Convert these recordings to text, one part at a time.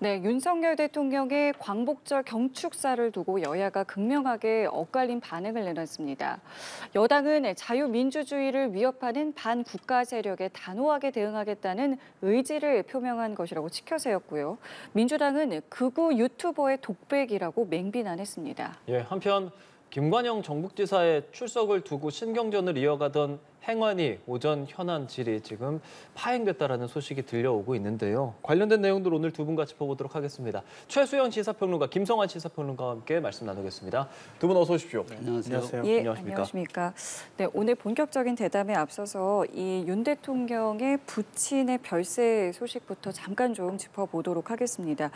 네, 윤석열 대통령의 광복절 경축사를 두고 여야가 극명하게 엇갈린 반응을 내놨습니다. 여당은 자유민주주의를 위협하는 반국가 세력에 단호하게 대응하겠다는 의지를 표명한 것이라고 치켜 세웠고요. 민주당은 극우 유튜버의 독백이라고 맹비난했습니다. 예, 한편 김관영 정북지사의 출석을 두고 신경전을 이어가던 행안위 오전 현안 질의 지금 파행됐다라는 소식이 들려오고 있는데요. 관련된 내용들 오늘 두 분과 짚어보도록 하겠습니다. 최수영 시사평론가, 김성환 시사평론가와 함께 말씀 나누겠습니다. 두 분 어서 오십시오. 네, 안녕하세요. 예, 안녕하십니까? 안녕하십니까. 네, 오늘 본격적인 대담에 앞서서 이 윤 대통령의 부친의 별세 소식부터 잠깐 좀 짚어보도록 하겠습니다.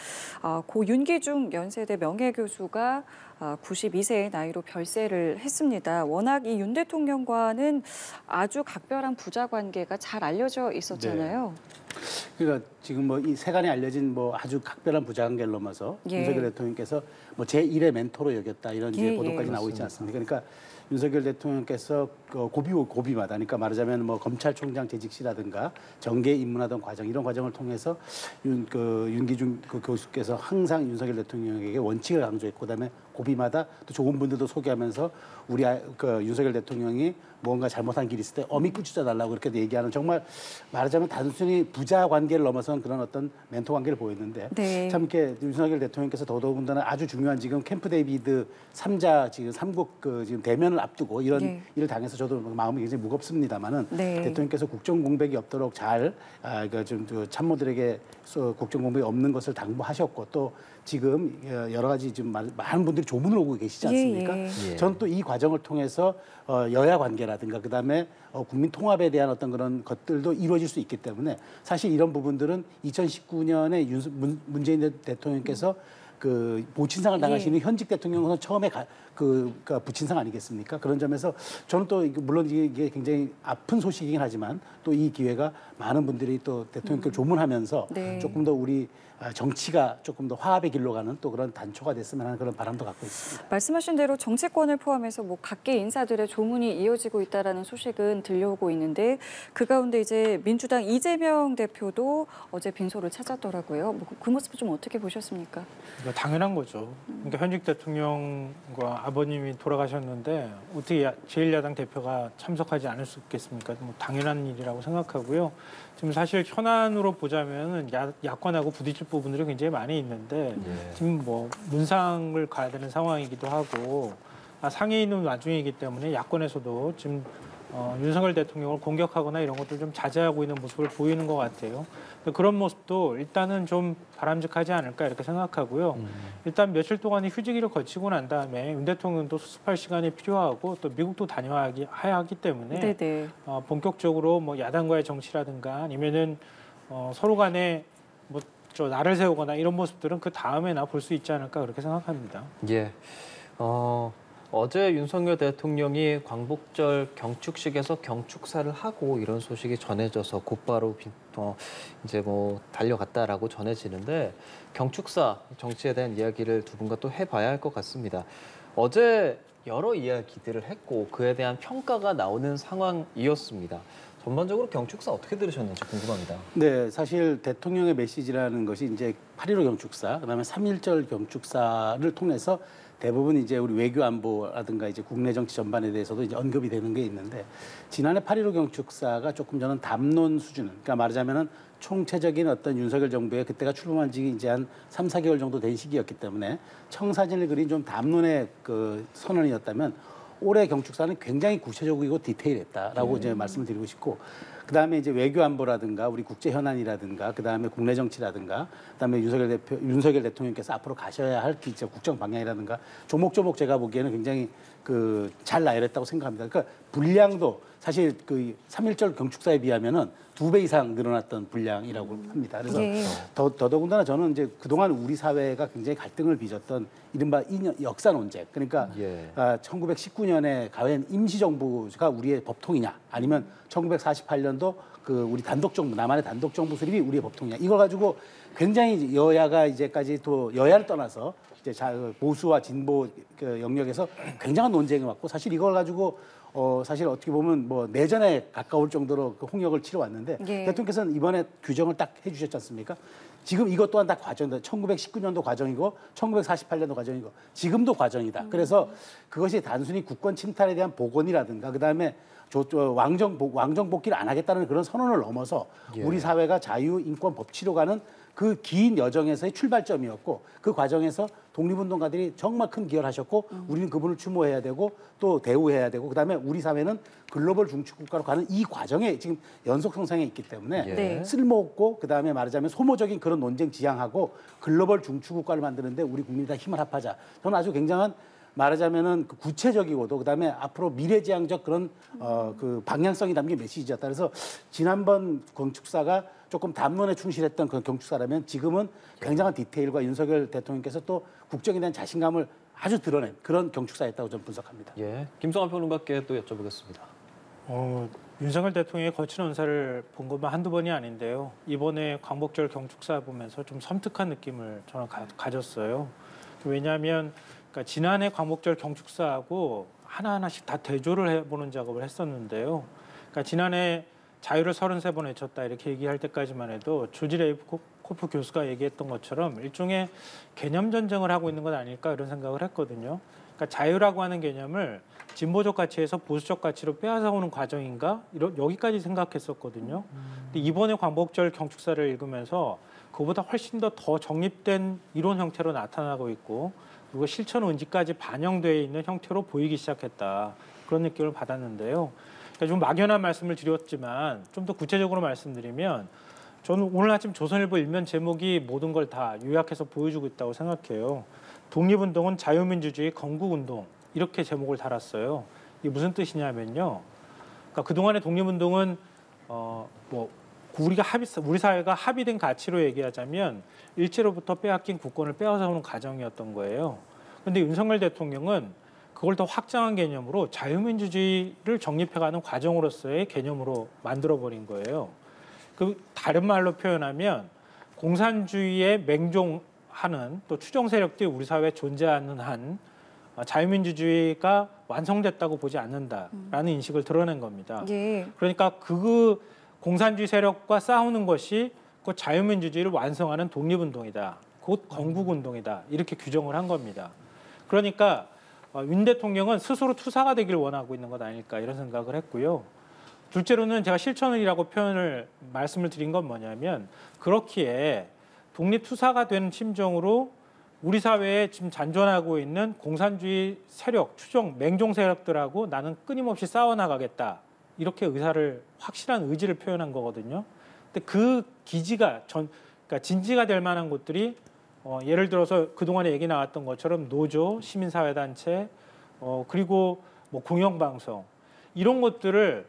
고 윤기중 연세대 명예교수가 92세의 나이로 별세를 했습니다. 워낙 이 윤 대통령과는 아주 각별한 부자 관계가 잘 알려져 있었잖아요. 네. 그러니까 지금 뭐 이 세간에 알려진 뭐 아주 각별한 부자 관계를 넘어서 예. 윤석열 대통령께서 뭐 제1의 멘토로 여겼다 이런 이제 예, 보도까지 예. 나오고 있지 않습니까? 그러니까 윤석열 대통령께서 고비마다, 그러니까 말하자면 뭐 검찰총장 재직 시라든가 정계에 입문하던 과정 이런 과정을 통해서 윤기중 교수께서 항상 윤석열 대통령에게 원칙을 강조했고, 그다음에 고비마다 또 좋은 분들도 소개하면서 우리 윤석열 대통령이 뭔가 잘못한 길이 있을 때 어미 꾸짖어 달라고 그렇게 얘기하는, 정말 말하자면 단순히 부자 관계를 넘어선 그런 어떤 멘토 관계를 보였는데, 네. 참 이렇게 윤석열 대통령께서 더더군다나 아주 중요한 지금 캠프 데이비드 3자 지금 삼국 지금 대면을 앞두고 이런 네. 일을 당해서 저도 마음이 굉장히 무겁습니다만은 네. 대통령께서 국정 공백이 없도록 잘 좀 참모들에게 국정 공백이 없는 것을 당부하셨고, 또 지금 여러 가지 지금 많은 분들이 조문을 오고 계시지 않습니까? 예. 저는 또 이 과정을 통해서 여야 관계라든가 그다음에 국민 통합에 대한 어떤 그런 것들도 이루어질 수 있기 때문에, 사실 이런 부분들은 2019년에 문재인 대통령께서 그 보친상을 당하시는 현직 대통령은 처음에 부친상 아니겠습니까? 그런 점에서 저는 또 물론 이게 굉장히 아픈 소식이긴 하지만 또 이 기회가 많은 분들이 또 대통령께 조문하면서 네. 조금 더 우리 정치가 조금 더 화합의 길로 가는 또 그런 단초가 됐으면 하는 그런 바람도 갖고 있습니다. 말씀하신 대로 정치권을 포함해서 뭐 각계 인사들의 조문이 이어지고 있다라는 소식은 들려오고 있는데, 그 가운데 이제 민주당 이재명 대표도 어제 빈소를 찾았더라고요. 뭐 그 모습 좀 어떻게 보셨습니까? 그러니까 당연한 거죠. 그러니까 현직 대통령과 아버님이 돌아가셨는데 어떻게 제1야당 대표가 참석하지 않을 수 있겠습니까? 뭐 당연한 일이라고 생각하고요. 지금 사실 현안으로 보자면은 야권하고 부딪힐 부분들이 굉장히 많이 있는데 지금 뭐 문상을 가야 되는 상황이기도 하고 상해 있는 와중이기 때문에 야권에서도 지금 윤석열 대통령을 공격하거나 이런 것들 좀 자제하고 있는 모습을 보이는 것 같아요. 그런 모습도 일단은 좀 바람직하지 않을까 이렇게 생각하고요. 일단 며칠 동안의 휴직기를 거치고 난 다음에 윤 대통령도 수습할 시간이 필요하고 또 미국도 다녀야 하기 때문에 네네. 본격적으로 뭐 야당과의 정치라든가 아니면은 서로 간에 뭐 나를 세우거나 이런 모습들은 그 다음에나 볼 수 있지 않을까 그렇게 생각합니다. 예. 어제 윤석열 대통령이 광복절 경축식에서 경축사를 하고 이런 소식이 전해져서 곧바로 이제 뭐 달려갔다라고 전해지는데, 경축사 정치에 대한 이야기를 두 분과 또 해봐야 할 것 같습니다. 어제 여러 이야기들을 했고 그에 대한 평가가 나오는 상황이었습니다. 전반적으로 경축사 어떻게 들으셨는지 궁금합니다. 네, 사실 대통령의 메시지라는 것이 이제 8.15 경축사, 그다음에 3.1절 경축사를 통해서 대부분 이제 우리 외교 안보라든가 이제 국내 정치 전반에 대해서도 이제 언급이 되는 게 있는데, 지난해 8.15 경축사가 조금 저는 담론 수준, 그러니까 말하자면은 총체적인 어떤 윤석열 정부의 그때가 출범한 지 이제 한 3, 4개월 정도 된 시기였기 때문에 청사진을 그린 좀 담론의 그 선언이었다면, 올해 경축사는 굉장히 구체적이고 디테일했다라고 이제 말씀을 드리고 싶고, 그다음에 이제 외교 안보라든가 우리 국제 현안이라든가 그다음에 국내 정치라든가 그다음에 윤석열 대통령께서 앞으로 가셔야 할 국정 방향이라든가 조목조목 제가 보기에는 굉장히 잘 나열했다고 생각합니다. 그러니까 분량도 사실 3.1절 경축사에 비하면은 2배 이상 늘어났던 분량이라고 합니다. 그래서 예. 더더군다나 저는 이제 그동안 우리 사회가 굉장히 갈등을 빚었던 이른바 역사 논쟁, 그러니까 1919년에 가한 임시정부가 우리의 법통이냐, 아니면 1948년도 우리 단독정부, 남한의 단독정부 수립이 우리의 법통이냐, 이걸 가지고 굉장히 여야가 이제까지 또 여야를 떠나서 이제 보수와 진보 그 영역에서 굉장한 논쟁이 왔고 사실 이걸 가지고 사실 어떻게 보면 뭐 내전에 가까울 정도로 그 홍역을 치러왔는데 예. 대통령께서는 이번에 규정을 딱 해주셨지 않습니까? 지금 이것 또한 다 과정이다. 1919년도 과정이고 1948년도 과정이고 지금도 과정이다. 그래서 그것이 단순히 국권 침탈에 대한 복원이라든가 그다음에 왕정 복귀를 안 하겠다는 그런 선언을 넘어서 예. 우리 사회가 자유, 인권, 법치로 가는 그 긴 여정에서의 출발점이었고 그 과정에서 독립운동가들이 정말 큰 기여를 하셨고 우리는 그분을 추모해야 되고 또 대우해야 되고 그다음에 우리 사회는 글로벌 중추국가로 가는 이 과정에 지금 연속 성장에 있기 때문에 예. 네. 쓸모없고 그다음에 말하자면 소모적인 그런 논쟁 지향하고 글로벌 중추국가를 만드는데 우리 국민이 다 힘을 합하자. 저는 아주 굉장한 말하자면은 그 구체적이고도 그다음에 앞으로 미래지향적 그런 그 방향성이 담긴 메시지였다. 그래서 지난번 경축사가 조금 담론에 충실했던 그런 경축사라면 지금은 굉장한 디테일과 윤석열 대통령께서 또 국정에 대한 자신감을 아주 드러낸 그런 경축사였다고 저는 분석합니다. 예, 김성환 평론가께 또 여쭤보겠습니다. 윤석열 대통령의 거친 언사를 본 것만 한두 번이 아닌데요. 이번에 광복절 경축사 보면서 좀 섬뜩한 느낌을 저는 가졌어요. 왜냐하면 그러니까 지난해 광복절 경축사하고 하나하나씩 다 대조를 해보는 작업을 했었는데요. 그러니까 지난해 자유를 33번 외쳤다 이렇게 얘기할 때까지만 해도 조지 레이코프 교수가 얘기했던 것처럼 일종의 개념 전쟁을 하고 있는 건 아닐까 이런 생각을 했거든요. 그러니까 자유라고 하는 개념을 진보적 가치에서 보수적 가치로 빼앗아오는 과정인가 여기까지 생각했었거든요. 근데 이번에 광복절 경축사를 읽으면서 그보다 훨씬 더 정립된 이론 형태로 나타나고 있고 그리고 실천 의지까지 반영되어 있는 형태로 보이기 시작했다. 그런 느낌을 받았는데요. 그러니까 좀 막연한 말씀을 드렸지만 좀 더 구체적으로 말씀드리면 저는 오늘 아침 조선일보 일면 제목이 모든 걸 다 요약해서 보여주고 있다고 생각해요. 독립운동은 자유민주주의 건국운동 이렇게 제목을 달았어요. 이게 무슨 뜻이냐면요. 그러니까 그동안의 독립운동은 우리 사회가 합의된 가치로 얘기하자면 일제로부터 빼앗긴 국권을 빼앗아오는 과정이었던 거예요. 그런데 윤석열 대통령은 그걸 더 확장한 개념으로 자유민주주의를 정립해가는 과정으로서의 개념으로 만들어버린 거예요. 그 다른 말로 표현하면 공산주의에 맹종하는 또 추종 세력들이 우리 사회에 존재하는 한 자유민주주의가 완성됐다고 보지 않는다라는 인식을 드러낸 겁니다. 예. 그러니까 그 공산주의 세력과 싸우는 것이 그 자유민주주의를 완성하는 독립운동이다. 곧 건국운동이다. 이렇게 규정을 한 겁니다. 그러니까 윤 대통령은 스스로 투사가 되길 원하고 있는 것 아닐까 이런 생각을 했고요. 둘째로는 제가 실천이라고 말씀을 드린 건 뭐냐면 그렇기에 독립투사가 되는 심정으로 우리 사회에 지금 잔존하고 있는 공산주의 세력, 추종, 맹종 세력들하고 나는 끊임없이 싸워나가겠다. 이렇게 확실한 의지를 표현한 거거든요. 근데 그 기지가 그러니까 진지가 될 만한 곳들이 예를 들어서 그동안에 얘기 나왔던 것처럼 노조, 시민사회단체, 그리고 뭐 공영방송 이런 것들을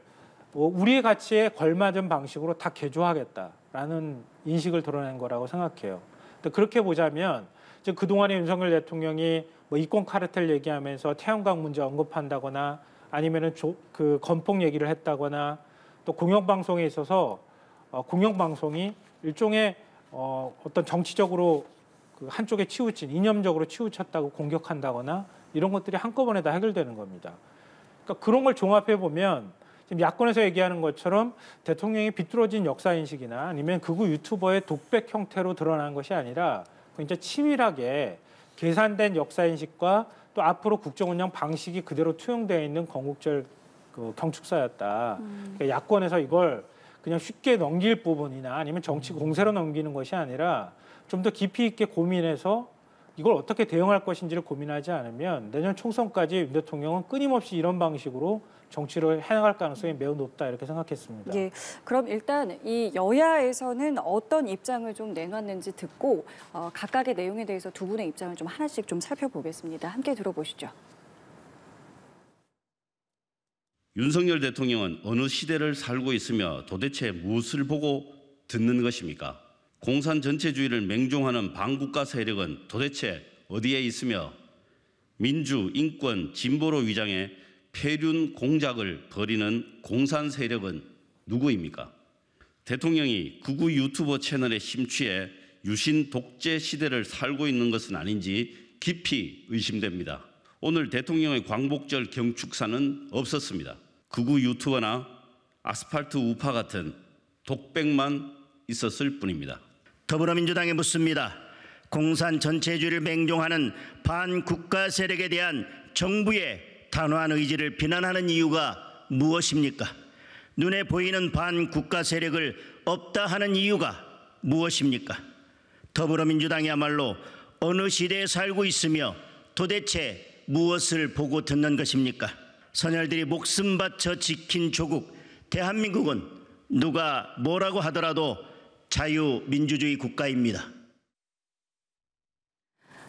우리의 가치에 걸맞은 방식으로 다 개조하겠다라는 인식을 드러낸 거라고 생각해요. 근데 그렇게 보자면 이제 그동안에 윤석열 대통령이 뭐 이권 카르텔 얘기하면서 태양광 문제 언급한다거나 아니면은 그 건폭 얘기를 했다거나 또 공영방송에 있어서 공영방송이 일종의 어떤 정치적으로 그 한쪽에 이념적으로 치우쳤다고 공격한다거나 이런 것들이 한꺼번에 다 해결되는 겁니다. 그러니까 그런 걸 종합해 보면 지금 야권에서 얘기하는 것처럼 대통령이 비뚤어진 역사인식이나 아니면 극우 유튜버의 독백 형태로 드러난 것이 아니라 이제 치밀하게 계산된 역사인식과 또 앞으로 국정운영 방식이 그대로 투영되어 있는 건국절 그 경축사였다. 그러니까 야권에서 이걸 그냥 쉽게 넘길 부분이나 아니면 정치 공세로 넘기는 것이 아니라 좀 더 깊이 있게 고민해서 이걸 어떻게 대응할 것인지를 고민하지 않으면 내년 총선까지 윤 대통령은 끊임없이 이런 방식으로 정치를 해나갈 가능성이 매우 높다 이렇게 생각했습니다. 예, 그럼 일단 이 여야에서는 어떤 입장을 좀 내놨는지 듣고 각각의 내용에 대해서 두 분의 입장을 좀 하나씩 좀 살펴보겠습니다. 함께 들어보시죠. 윤석열 대통령은 어느 시대를 살고 있으며 도대체 무엇을 보고 듣는 것입니까? 공산 전체주의를 맹종하는 반국가 세력은 도대체 어디에 있으며 민주, 인권, 진보로 위장해 폐륜 공작을 벌이는 공산 세력은 누구입니까? 대통령이 극우 유튜버 채널에 심취해 유신 독재 시대를 살고 있는 것은 아닌지 깊이 의심됩니다. 오늘 대통령의 광복절 경축사는 없었습니다. 극우 유튜버나 아스팔트 우파 같은 독백만 있었을 뿐입니다. 더불어민주당에 묻습니다. 공산 전체주의를 맹종하는 반국가 세력에 대한 정부의 단호한 의지를 비난하는 이유가 무엇입니까? 눈에 보이는 반국가 세력을 없다 하는 이유가 무엇입니까? 더불어민주당이야말로 어느 시대에 살고 있으며 도대체 무엇을 보고 듣는 것입니까? 선열들이 목숨 바쳐 지킨 조국 대한민국은 누가 뭐라고 하더라도 자유민주주의 국가입니다.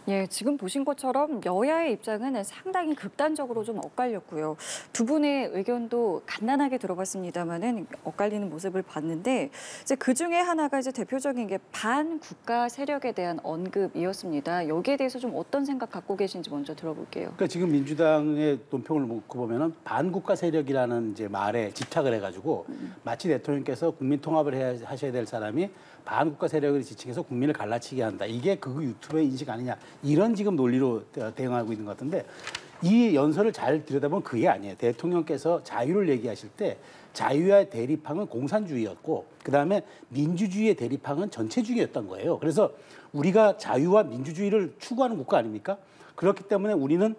예, 지금 보신 것처럼 여야의 입장은 상당히 극단적으로 좀 엇갈렸고요. 두 분의 의견도 간단하게 들어봤습니다만은 엇갈리는 모습을 봤는데 이제 그 중에 하나가 이제 대표적인 게 반국가 세력에 대한 언급이었습니다. 여기에 대해서 좀 어떤 생각 갖고 계신지 먼저 들어볼게요. 그러니까 지금 민주당의 논평을 놓고 보면은 반국가 세력이라는 이제 말에 집착을 해가지고 마치 대통령께서 국민 통합을 하셔야 될 사람이 반국가 세력을 지칭해서 국민을 갈라치게 한다. 이게 극우 유튜브의 인식 아니냐. 이런 지금 논리로 대응하고 있는 것 같은데 이 연설을 잘 들여다보면 그게 아니에요. 대통령께서 자유를 얘기하실 때 자유와의 대립항은 공산주의였고 그다음에 민주주의의 대립항은 전체주의였던 거예요. 그래서 우리가 자유와 민주주의를 추구하는 국가 아닙니까? 그렇기 때문에 우리는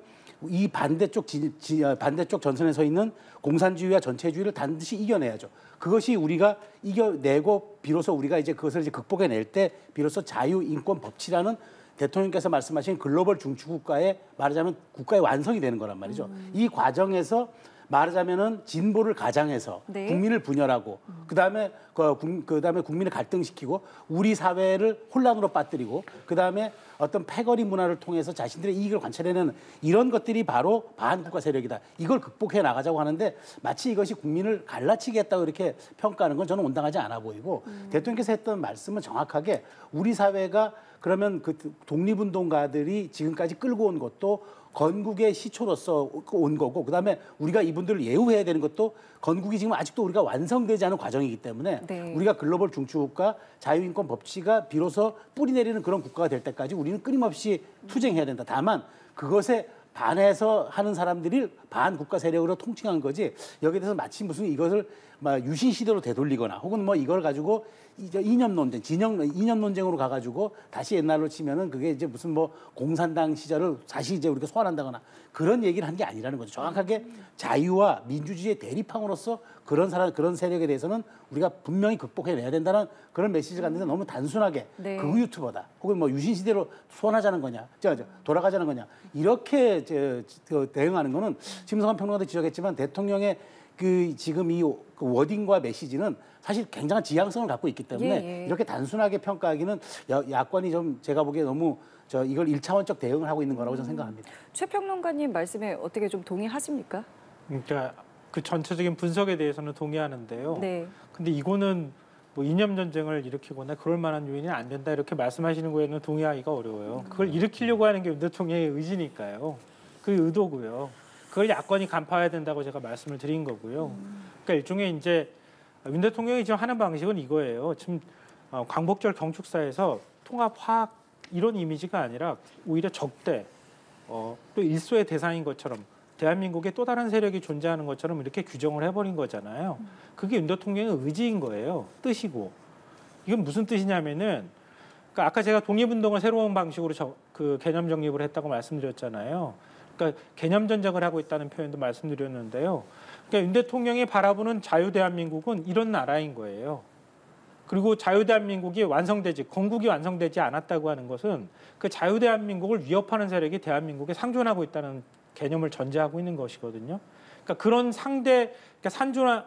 이 반대쪽 전선에 서 있는 공산주의와 전체주의를 반드시 이겨내야죠. 그것이 우리가 이겨내고 비로소 우리가 이제 그것을 이제 극복해낼 때 비로소 자유, 인권, 법치라는 대통령께서 말씀하신 글로벌 중추국가의 말하자면 국가의 완성이 되는 거란 말이죠. 이 과정에서 말하자면은 진보를 가장해서 네. 국민을 분열하고 그다음에 국민을 갈등시키고 우리 사회를 혼란으로 빠뜨리고 그다음에 어떤 패거리 문화를 통해서 자신들의 이익을 관찰해내는 이런 것들이 바로 반국가 세력이다. 이걸 극복해 나가자고 하는데 마치 이것이 국민을 갈라치게 했다고 이렇게 평가하는 건 저는 온당하지 않아 보이고 대통령께서 했던 말씀은 정확하게 우리 사회가 그러면 그 독립운동가들이 지금까지 끌고 온 것도 건국의 시초로서 온 거고 그다음에 우리가 이분들을 예우해야 되는 것도 건국이 지금 아직도 우리가 완성되지 않은 과정이기 때문에 네. 우리가 글로벌 중추국가 자유인권 법치가 비로소 뿌리 내리는 그런 국가가 될 때까지 우리는 끊임없이 투쟁해야 된다. 다만 그것에 반해서 하는 사람들이 반국가 세력으로 통칭한 거지 여기에 대해서 마치 무슨 이것을 막 유신 시대로 되돌리거나 혹은 뭐 이걸 가지고 이제 이념 논쟁으로 가가지고 다시 옛날로 치면은 그게 이제 무슨 뭐 공산당 시절을 다시 이제 우리가 소환한다거나 그런 얘기를 한 게 아니라는 거죠. 정확하게 자유와 민주주의의 대립항으로서 그런 세력에 대해서는 우리가 분명히 극복해내야 된다는 그런 메시지를 갖는데 너무 단순하게 네. 극우 유튜버다 혹은 뭐 유신 시대로 소환하자는 거냐, 돌아가자는 거냐 이렇게 대응하는 거는 심성환 평론가도 지적했지만 대통령의 그 지금 이 워딩과 메시지는 사실 굉장한 지향성을 갖고 있기 때문에 이렇게 단순하게 평가하기는 야권이 좀 제가 보기에 너무 이걸 1차원적 대응을 하고 있는 거라고 저는 생각합니다. 최 평론가님 말씀에 어떻게 좀 동의하십니까? 그러니까 그 전체적인 분석에 대해서는 동의하는데요. 네. 근데 이거는 뭐 이념 전쟁을 일으키거나 그럴 만한 요인이 안 된다 이렇게 말씀하시는 거에는 동의하기가 어려워요. 그걸 일으키려고 하는 게 윤 대통령의 의지니까요. 그 의도고요. 그걸 야권이 간파해야 된다고 제가 말씀을 드린 거고요. 그러니까 일종의 이제 윤 대통령이 지금 하는 방식은 이거예요. 지금 광복절 경축사에서 통합 화학 이런 이미지가 아니라 오히려 적대 또 일소의 대상인 것처럼 대한민국에 또 다른 세력이 존재하는 것처럼 이렇게 규정을 해버린 거잖아요. 그게 윤 대통령의 의지인 거예요. 뜻이고. 이건 무슨 뜻이냐면은 그러니까 아까 제가 독립운동을 새로운 방식으로 그 개념 정립을 했다고 말씀드렸잖아요. 그러니까 개념 전쟁을 하고 있다는 표현도 말씀드렸는데요. 그러니까 윤 대통령이 바라보는 자유 대한민국은 이런 나라인 거예요. 그리고 자유 대한민국이 건국이 완성되지 않았다고 하는 것은 그 자유 대한민국을 위협하는 세력이 대한민국에 상존하고 있다는 개념을 전제하고 있는 것이거든요. 그러니까 그런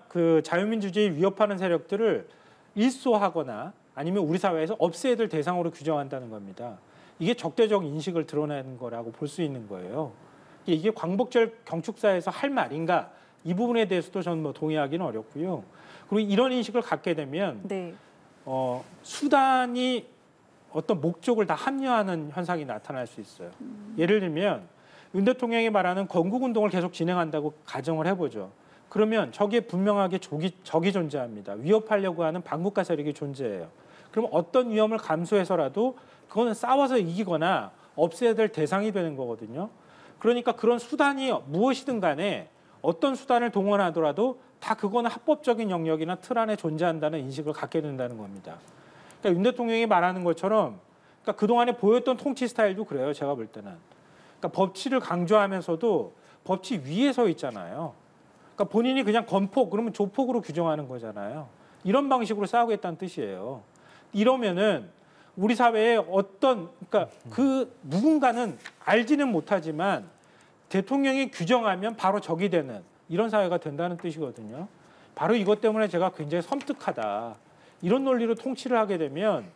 그 자유민주주의 위협하는 세력들을 일소하거나 아니면 우리 사회에서 없애야 될 대상으로 규정한다는 겁니다. 이게 적대적 인식을 드러내는 거라고 볼 수 있는 거예요. 이게 광복절 경축사에서 할 말인가? 이 부분에 대해서도 저는 뭐 동의하기는 어렵고요. 그리고 이런 인식을 갖게 되면 네. 수단이 어떤 목적을 다 합리화하는 현상이 나타날 수 있어요. 예를 들면 윤 대통령이 말하는 건국운동을 계속 진행한다고 가정을 해보죠. 그러면 저기에 분명하게 적이 존재합니다. 위협하려고 하는 반국가 세력이 존재해요. 그럼 어떤 위험을 감수해서라도 그거는 싸워서 이기거나 없애야 될 대상이 되는 거거든요. 그러니까 그런 수단이 무엇이든 간에 어떤 수단을 동원하더라도 다 그거는 합법적인 영역이나 틀 안에 존재한다는 인식을 갖게 된다는 겁니다. 그러니까 윤 대통령이 말하는 것처럼 그러니까 그동안에 보였던 통치 스타일도 그래요. 제가 볼 때는. 그러니까 법치를 강조하면서도 법치 위에 서 있잖아요. 그러니까 본인이 그냥 건폭 그러면 조폭으로 규정하는 거잖아요. 이런 방식으로 싸우겠다는 뜻이에요. 이러면은 우리 사회에 어떤 그러니까 그 누군가는 알지는 못하지만 대통령이 규정하면 바로 적이 되는 이런 사회가 된다는 뜻이거든요. 바로 이것 때문에 제가 굉장히 섬뜩하다. 이런 논리로 통치를 하게 되면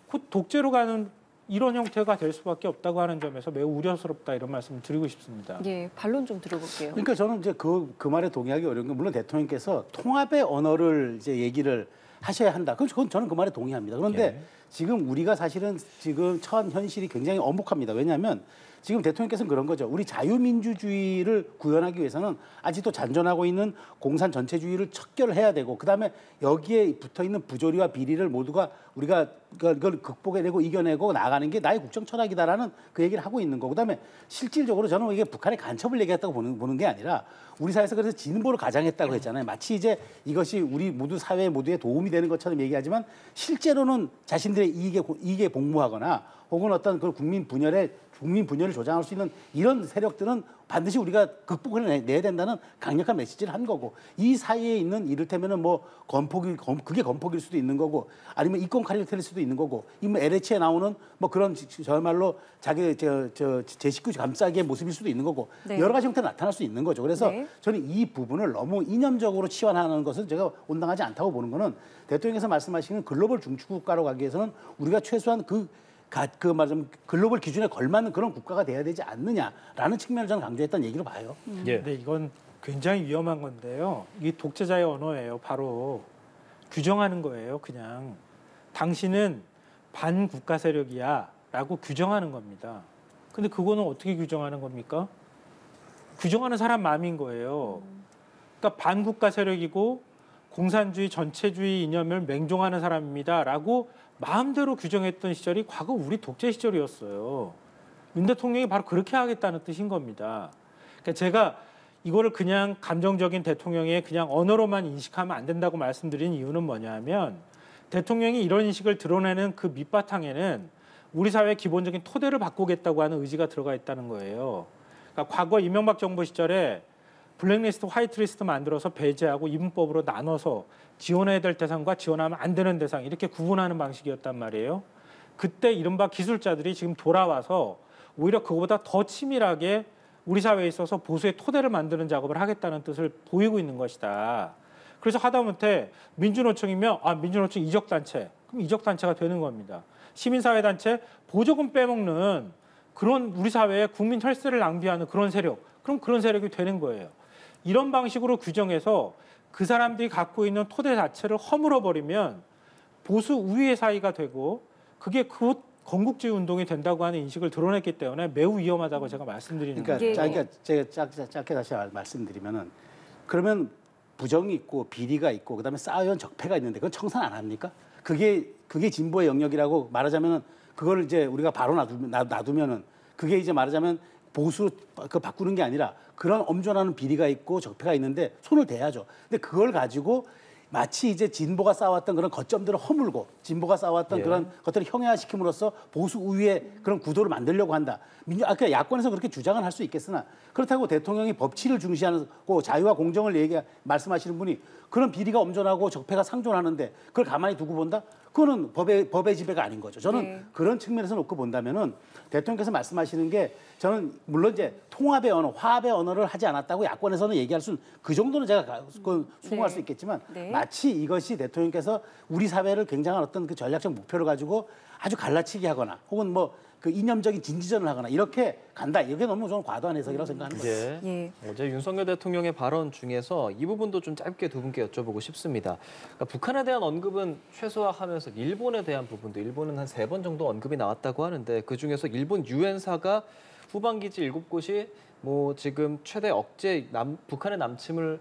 곧 독재로 가는 이런 형태가 될 수밖에 없다고 하는 점에서 매우 우려스럽다 이런 말씀을 드리고 싶습니다. 예, 반론 좀 들어볼게요. 그러니까 저는 이제 그 말에 동의하기 어려운 게 물론 대통령께서 통합의 언어를 이제 얘기를 하셔야 한다. 그건 저는 그 말에 동의합니다. 그런데 지금 우리가 사실은 지금 처한 현실이 굉장히 엄혹합니다. 왜냐하면 지금 대통령께서는 그런 거죠. 우리 자유민주주의를 구현하기 위해서는 아직도 잔존하고 있는 공산 전체주의를 척결을 해야 되고 그다음에 여기에 붙어있는 부조리와 비리를 모두가 우리가 그걸 극복해내고 이겨내고 나가는 게 나의 국정 철학이다라는 그 얘기를 하고 있는 거고 그다음에 실질적으로 저는 이게 북한의 간첩을 얘기했다고 보는 게 아니라 우리 사회에서 그래서 진보를 가장했다고 했잖아요. 마치 이제 이것이 우리 모두 사회 모두에 도움이 되는 것처럼 얘기하지만 실제로는 자신들의 이익에 복무하거나 혹은 어떤 그 국민 분열을 조장할 수 있는 이런 세력들은 반드시 우리가 극복을 내야 된다는 강력한 메시지를 한 거고 이 사이에 있는 이를테면은 뭐 그게 건폭일 수도 있는 거고 아니면 이권 카르텔일 수도 있는 거고 이 뭐 LH에 나오는 뭐 그런 저야말로 자기 제 식구 감싸기의 모습일 수도 있는 거고 네. 여러 가지 형태로 나타날 수 있는 거죠. 그래서 네. 저는 이 부분을 너무 이념적으로 치환하는 것은 제가 온당하지 않다고 보는 거는 대통령께서 말씀하시는 글로벌 중추국가로 가기 위해서는 우리가 최소한 말하자면 글로벌 기준에 걸맞는 그런 국가가 돼야 되지 않느냐라는 측면을 저는 강조했다는 얘기로 봐요. 예. 근데 이건 굉장히 위험한 건데요. 이게 독재자의 언어예요. 바로 규정하는 거예요. 그냥 당신은 반국가 세력이야라고 규정하는 겁니다. 근데 그거는 어떻게 규정하는 겁니까? 규정하는 사람 마음인 거예요. 그러니까 반국가 세력이고 공산주의 전체주의 이념을 맹종하는 사람입니다라고 마음대로 규정했던 시절이 과거 우리 독재 시절이었어요. 윤 대통령이 바로 그렇게 하겠다는 뜻인 겁니다. 그러니까 제가 이거를 그냥 감정적인 대통령의 그냥 언어로만 인식하면 안 된다고 말씀드린 이유는 뭐냐면 대통령이 이런 인식을 드러내는 그 밑바탕에는 우리 사회의 기본적인 토대를 바꾸겠다고 하는 의지가 들어가 있다는 거예요. 그러니까 과거 이명박 정부 시절에 블랙리스트, 화이트리스트 만들어서 배제하고 이분법으로 나눠서 지원해야 될 대상과 지원하면 안 되는 대상 이렇게 구분하는 방식이었단 말이에요. 그때 이른바 기술자들이 지금 돌아와서 오히려 그거보다 더 치밀하게 우리 사회에 있어서 보수의 토대를 만드는 작업을 하겠다는 뜻을 보이고 있는 것이다. 그래서 하다못해 민주노총이면 민주노총 이적단체, 그럼 이적단체가 되는 겁니다. 시민사회단체 보조금 빼먹는 그런 우리 사회에 국민 혈세를 낭비하는 그런 세력, 그럼 그런 세력이 되는 거예요. 이런 방식으로 규정해서 그 사람들이 갖고 있는 토대 자체를 허물어 버리면 보수 우위의 사이가 되고 그게 곧 건국주의 운동이 된다고 하는 인식을 드러냈기 때문에 매우 위험하다고 제가 말씀드리는 거예요. 그러니까 제가 짧게 다시 말씀드리면은 그러면 부정이 있고 비리가 있고 그다음에 쌓여온 적폐가 있는데 그건 청산 안 합니까? 그게 진보의 영역이라고 말하자면은 그걸 이제 우리가 바로 놔두면은 그게 이제 말하자면 보수 그 바꾸는 게 아니라 그런 엄존하는 비리가 있고 적폐가 있는데 손을 대야죠. 근데 그걸 가지고 마치 이제 진보가 쌓아왔던 그런 거점들을 허물고 진보가 쌓아왔던 그런 것들을 형해화시킴으로써 보수 우위의 그런 구도를 만들려고 한다. 그러니까 야권에서 그렇게 주장을 할 수 있겠으나 그렇다고 대통령이 법치를 중시하고 자유와 공정을 말씀하시는 분이 그런 비리가 엄존하고 적폐가 상존하는데 그걸 가만히 두고 본다? 그거는 법의 지배가 아닌 거죠. 저는 그런 측면에서 놓고 본다면은 대통령께서 말씀하시는 게 저는 물론 이제 통합의 언어, 화합의 언어를 하지 않았다고 야권에서는 얘기할 수는 그 정도는 제가 수긍할 수 있겠지만 마치 이것이 대통령께서 우리 사회를 굉장한 어떤 그 전략적 목표를 가지고 아주 갈라치기 하거나 혹은 뭐 그 이념적인 진지전을 하거나 이렇게 간다. 이게 너무 저는 과도한 해석이라고 생각하는 거예요. 예. 어제 윤석열 대통령의 발언 중에서 이 부분도 좀 짧게 두 분께 여쭤보고 싶습니다. 그러니까 북한에 대한 언급은 최소화하면서 일본에 대한 부분도 일본은 한 3번 정도 언급이 나왔다고 하는데 그중에서 일본 유엔사가 후방기지 7곳이 뭐 지금 최대 억제 북한의 남침을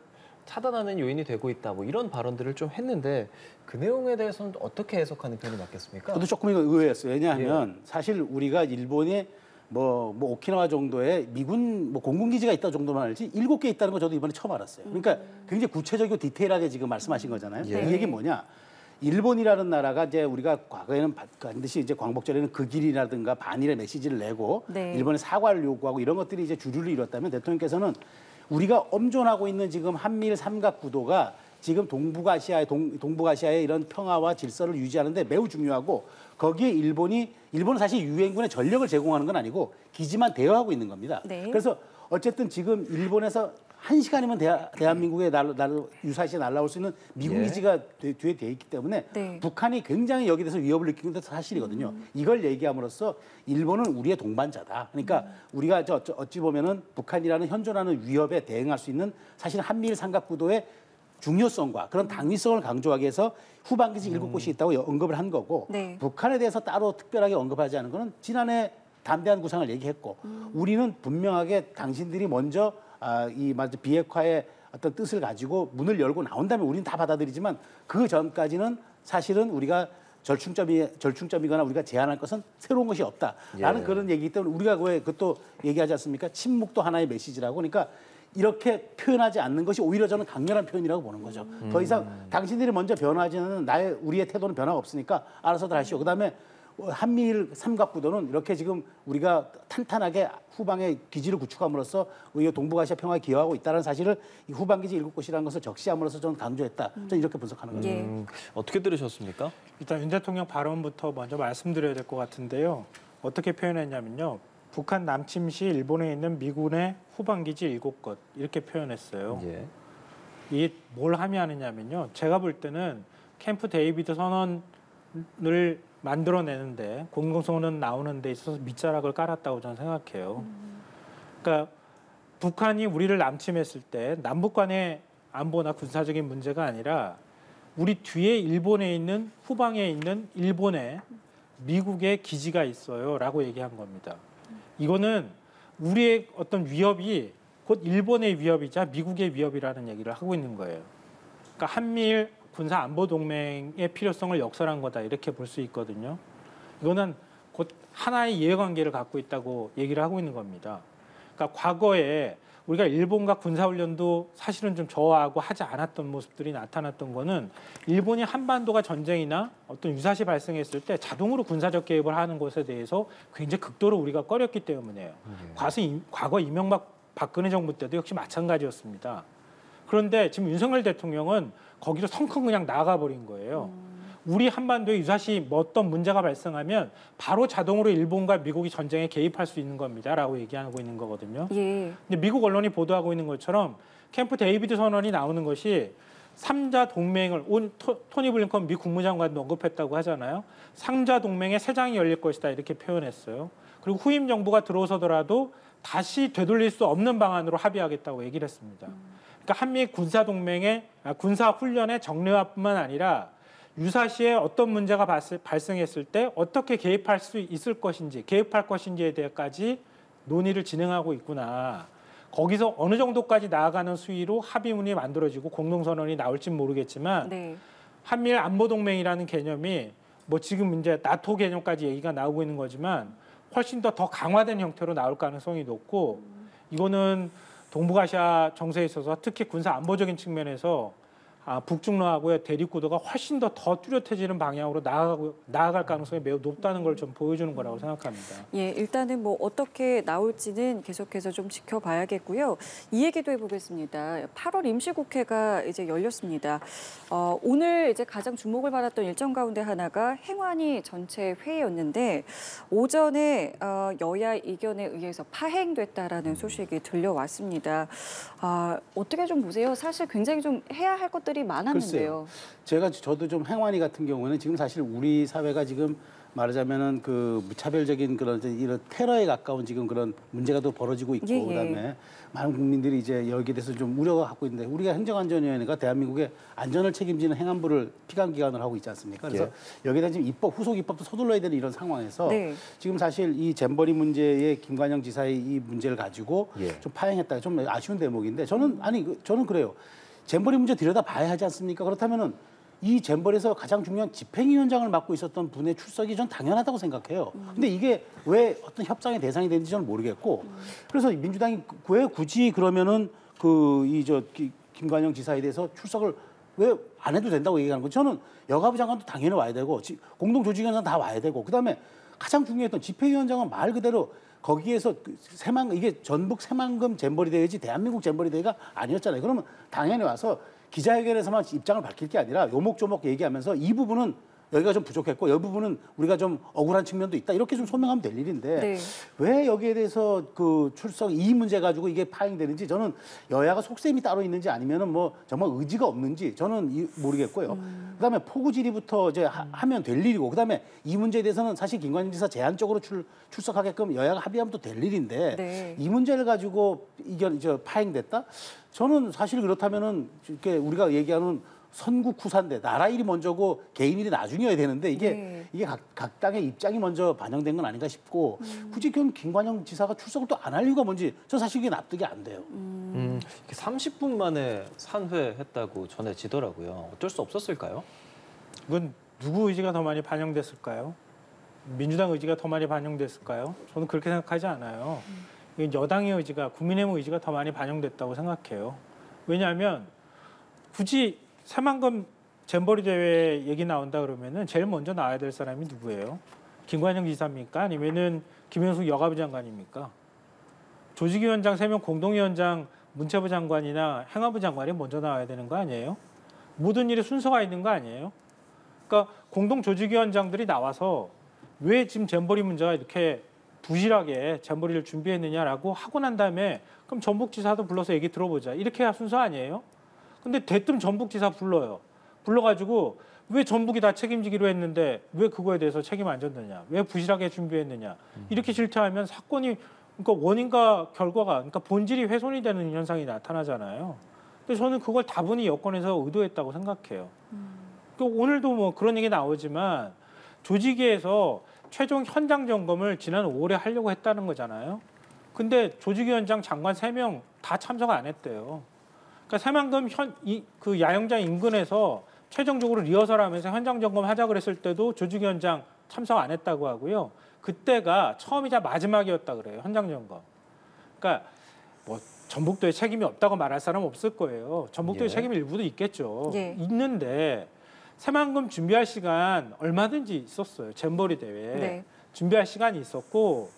차단하는 요인이 되고 있다. 뭐 이런 발언들을 좀 했는데 그 내용에 대해서는 어떻게 해석하는 편이 맞겠습니까? 저도 조금 이거 의외였어요. 왜냐하면 사실 우리가 일본에 뭐 오키나와 정도의 미군 뭐 공군기지가 있다 정도만 알지 7개 있다는 거 저도 이번에 처음 알았어요. 그러니까 굉장히 구체적이고 디테일하게 지금 말씀하신 거잖아요. 네. 이 얘기 뭐냐? 일본이라는 나라가 이제 우리가 과거에는 반드시 이제 광복절에는 그 길이라든가 반일의 메시지를 내고 네. 일본에 사과를 요구하고 이런 것들이 이제 주류를 이뤘다면 대통령께서는 우리가 엄존하고 있는 지금 한미일 삼각 구도가 지금 동북아시아의 이런 평화와 질서를 유지하는데 매우 중요하고 거기에 일본은 사실 유엔군에 전력을 제공하는 건 아니고 기지만 대여하고 있는 겁니다. 네. 그래서 어쨌든 지금 일본에서 1시간이면 대한민국에 유사시에 날아올 수 있는 미군 기지가 뒤에 돼 있기 때문에 네. 북한이 굉장히 여기에 대해서 위협을 느끼는 것도 사실이거든요. 이걸 얘기함으로써 일본은 우리의 동반자다. 그러니까 우리가 어찌 보면은 북한이라는 현존하는 위협에 대응할 수 있는 사실 한미일 삼각구도의 중요성과 그런 당위성을 강조하기 위해서 후방기지 7곳이 있다고 언급을 한 거고 네. 북한에 대해서 따로 특별하게 언급하지 않은 거는 지난해 담대한 구상을 얘기했고 우리는 분명하게 당신들이 먼저 이 비핵화의 어떤 뜻을 가지고 문을 열고 나온 다음에 우리는 다 받아들이지만 그 전까지는 사실은 우리가 절충점이거나 우리가 제안할 것은 새로운 것이 없다라는 그런 얘기이기 때문에 우리가 왜 그것도 얘기하지 않습니까? 침묵도 하나의 메시지라고. 그러니까 이렇게 표현하지 않는 것이 오히려 저는 강렬한 표현이라고 보는 거죠. 더 이상 당신들이 먼저 변화하지 않는 우리의 태도는 변화가 없으니까 알아서들 하시오. 그다음에 한미일 삼각구도는 이렇게 지금 우리가 탄탄하게 후방에 기지를 구축함으로써 우리가 동북아시아 평화에 기여하고 있다는 사실을 이 후방기지 7곳이라는 것을 적시함으로써 저는 강조했다. 저는 이렇게 분석하는 거죠. 예. 어떻게 들으셨습니까? 일단 윤 대통령 발언부터 먼저 말씀드려야 될 것 같은데요. 어떻게 표현했냐면요. 북한 남침 시 일본에 있는 미군의 후방기지 7곳 이렇게 표현했어요. 예. 이게 뭘 함의하느냐면요. 제가 볼 때는 캠프 데이비드 선언을 만들어내는데 공동선언 나오는 데 있어서 밑자락을 깔았다고 저는 생각해요. 그러니까 북한이 우리를 남침했을 때 남북 간의 안보나 군사적인 문제가 아니라 우리 뒤에 일본에 있는 후방에 있는 일본에 미국의 기지가 있어요라고 얘기한 겁니다. 이거는 우리의 어떤 위협이 곧 일본의 위협이자 미국의 위협이라는 얘기를 하고 있는 거예요. 그러니까 한미일 군사 안보 동맹의 필요성을 역설한 거다 이렇게 볼 수 있거든요. 이거는 곧 하나의 이해관계를 갖고 있다고 얘기를 하고 있는 겁니다. 그러니까 과거에 우리가 일본과 군사훈련도 사실은 좀 저하고 하지 않았던 모습들이 나타났던 거는 일본이 한반도가 전쟁이나 어떤 유사시 발생했을 때 자동으로 군사적 개입을 하는 것에 대해서 굉장히 극도로 우리가 꺼렸기 때문이에요. 과거 이명박 박근혜 정부 때도 역시 마찬가지였습니다. 그런데 지금 윤석열 대통령은 거기서 성큼 그냥 나가 버린 거예요. 우리 한반도에 유사시 어떤 문제가 발생하면 바로 자동으로 일본과 미국이 전쟁에 개입할 수 있는 겁니다라고 얘기하고 있는 거거든요. 예. 근데 미국 언론이 보도하고 있는 것처럼 캠프 데이비드 선언이 나오는 것이 3자 동맹을 토니 블링컨 미 국무장관도 언급했다고 하잖아요. 3자 동맹의 새 장이 열릴 것이다 이렇게 표현했어요. 그리고 후임 정부가 들어서더라도 다시 되돌릴 수 없는 방안으로 합의하겠다고 얘기를 했습니다. 그러니까 한미 군사 동맹의 군사 훈련의 정례화뿐만 아니라 유사시에 어떤 문제가 발생했을 때 어떻게 개입할 수 있을 것인지, 개입할 것인지에 대해까지 논의를 진행하고 있구나. 거기서 어느 정도까지 나아가는 수위로 합의문이 만들어지고 공동선언이 나올지는 모르겠지만 네. 한미일 안보동맹이라는 개념이 뭐 지금 이제 나토 개념까지 얘기가 나오고 있는 거지만 훨씬 더 강화된 형태로 나올 가능성이 높고 이거는 동북아시아 정세에 있어서 특히 군사 안보적인 측면에서 북중러하고의 대립구도가 훨씬 더 뚜렷해지는 방향으로 나아갈 가능성이 매우 높다는 걸 좀 보여주는 거라고 생각합니다. 예, 일단은 뭐 어떻게 나올지는 계속해서 좀 지켜봐야겠고요. 이 얘기도 해보겠습니다. 8월 임시국회가 이제 열렸습니다. 오늘 이제 가장 주목을 받았던 일정 가운데 하나가 행안위 전체 회의였는데 오전에 여야 이견에 의해서 파행됐다라는 소식이 들려왔습니다. 어떻게 좀 보세요? 사실 굉장히 좀 해야 할 것들이 많았는데요. 글쎄요. 저도 좀 행안위 같은 경우에는 지금 사실 우리 사회가 지금 말하자면은 그 무차별적인 그런 이런 테러에 가까운 지금 그런 문제가 또 벌어지고 있고 그다음에 많은 국민들이 이제 여기에 대해서 좀 우려가 갖고 있는데 우리가 행정안전위원회가 대한민국의 안전을 책임지는 행안부를 피감기관을 하고 있지 않습니까? 그래서 여기에 대한 지금 후속 입법도 서둘러야 되는 이런 상황에서 지금 사실 이 잼버리 문제의 김관영 지사의 이 문제를 가지고 좀 파행했다. 좀 아쉬운 대목인데 저는 그래요. 잼버리 문제 들여다봐야 하지 않습니까? 그렇다면은 이 잼버리에서 가장 중요한 집행위원장을 맡고 있었던 분의 출석이 전 당연하다고 생각해요. 근데 이게 왜 어떤 협상의 대상이 되는지 저는 모르겠고, 그래서 민주당이 왜 굳이 그러면은 김관영 지사에 대해서 출석을 왜 안 해도 된다고 얘기하는 거죠? 저는 여가부 장관도 당연히 와야 되고 공동조직위원장 다 와야 되고, 그다음에 가장 중요했던 집행위원장은 말 그대로 거기에서 이게 전북 새만금 잼버리 대회지 대한민국 잼버리 대회가 아니었잖아요. 그러면 당연히 와서 기자회견에서만 입장을 밝힐 게 아니라 요목조목 얘기하면서 이 부분은 여기가 좀 부족했고 이 부분은 우리가 좀 억울한 측면도 있다, 이렇게 좀 소명하면 될 일인데 네. 왜 여기에 대해서 그 출석 이 문제 가지고 이게 파행되는지, 저는 여야가 속셈이 따로 있는지 아니면은 뭐 정말 의지가 없는지 저는 모르겠고요. 그다음에 포구 질의부터 이제 하면 될 일이고, 그다음에 이 문제에 대해서는 사실 김관영 지사 제한적으로 출석하게끔 여야가 합의하면 또 될 일인데 네. 이 문제를 가지고 파행됐다? 저는 사실 그렇다면은 이렇게 우리가 얘기하는 선국 후사인데 나라 일이 먼저고 개인 일이 나중이어야 되는데 이게 각 당의 입장이 먼저 반영된 건 아닌가 싶고, 굳이 그럼 김관영 지사가 출석을 또 안 할 이유가 뭔지 저 사실 이게 납득이 안 돼요. 30분 만에 산회했다고 전해지더라고요. 어쩔 수 없었을까요? 그건 누구 의지가 더 많이 반영됐을까요? 민주당 의지가 더 많이 반영됐을까요? 저는 그렇게 생각하지 않아요. 이게 여당의 의지가, 국민의힘 의지가 더 많이 반영됐다고 생각해요. 왜냐하면 굳이 새만금 잼버리 대회 얘기 나온다 그러면은 제일 먼저 나와야 될 사람이 누구예요? 김관영 지사입니까? 아니면은 김현숙 여가부 장관입니까? 조직위원장 3명, 공동위원장, 문체부 장관이나 행안부 장관이 먼저 나와야 되는 거 아니에요? 모든 일에 순서가 있는 거 아니에요? 그러니까 공동조직위원장들이 나와서 왜 지금 잼버리 문제가 이렇게 부실하게 잼버리를 준비했느냐라고 하고 난 다음에 그럼 전북지사도 불러서 얘기 들어보자, 이렇게 해야 순서 아니에요? 근데 대뜸 전북지사 불러요. 불러가지고 왜 전북이 다 책임지기로 했는데 왜 그거에 대해서 책임 안 졌느냐, 왜 부실하게 준비했느냐, 이렇게 질타하면 사건이, 그러니까 원인과 결과가, 그러니까 본질이 훼손이 되는 현상이 나타나잖아요. 근데 저는 그걸 다분히 여권에서 의도했다고 생각해요. 그러니까 오늘도 뭐 그런 얘기 나오지만 조직위에서 최종 현장 점검을 지난 5월에 하려고 했다는 거잖아요. 근데 조직위원장 장관 3명 다 참석 안 했대요. 그러니까 새만금 그 야영장 인근에서 최종적으로 리허설하면서 현장 점검하자 그랬을 때도 조직위원장 참석 안 했다고 하고요. 그때가 처음이자 마지막이었다 그래요, 현장 점검. 그러니까 뭐 전북도에 책임이 없다고 말할 사람 없을 거예요. 전북도에 책임 일부도 있겠죠. 있는데 새만금 준비할 시간 얼마든지 있었어요. 잼버리 대회. 네. 준비할 시간이 있었고,